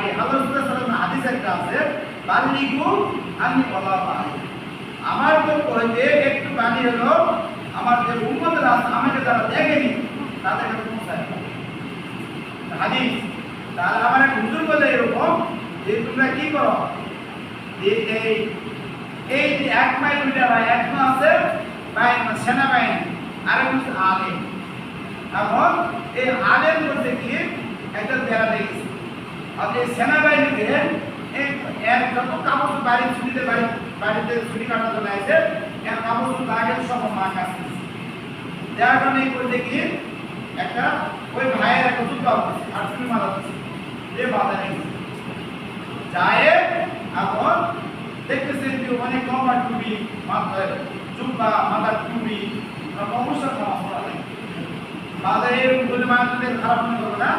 আল্লাহ রাসূলুল্লাহ সাল্লাল্লাহু আলাইহি ওয়াসাল্লাম হাদিস একটা আছে বাল্লিগু আন্নি ওয়ালাউ আয়া আমার পক্ষ হইতে একটু বাণী হলো আমার যে উম্মতরা আছে আমাকে যারা দেখেনি তাদের কাছে পৌঁছায় হাদিস তাহলে আমার এক হুজুর বলে এরকম যে তোমরা কি করো যে এই যে 1 মাইল মিটার হয় এক আছে সেনাবাহিনী আর এক হচ্ছে আলেম এখন এই আলেম বলতে কি একটা বেড়া লেগেছে আর এই সেনাবাহিনীতে এর যত কাগজ বাড়িতে ছুটি কাটার জন্য আছে এর কাগজ লাগের সব মা কাছে যার কারণে বলতে কি একটা ওই ভাইয়ের একটা জুতা আছে আর তুমি মারা আছে যে বাধা নেই যায় এখন দেখতেছেন যে অনেক লম্বা টুপি মাথায় জুব্বা মাথার টুপি অবশ্যই খাওয়া বাধা এরকম বলে মানুষদের খারাপ মনে করবে না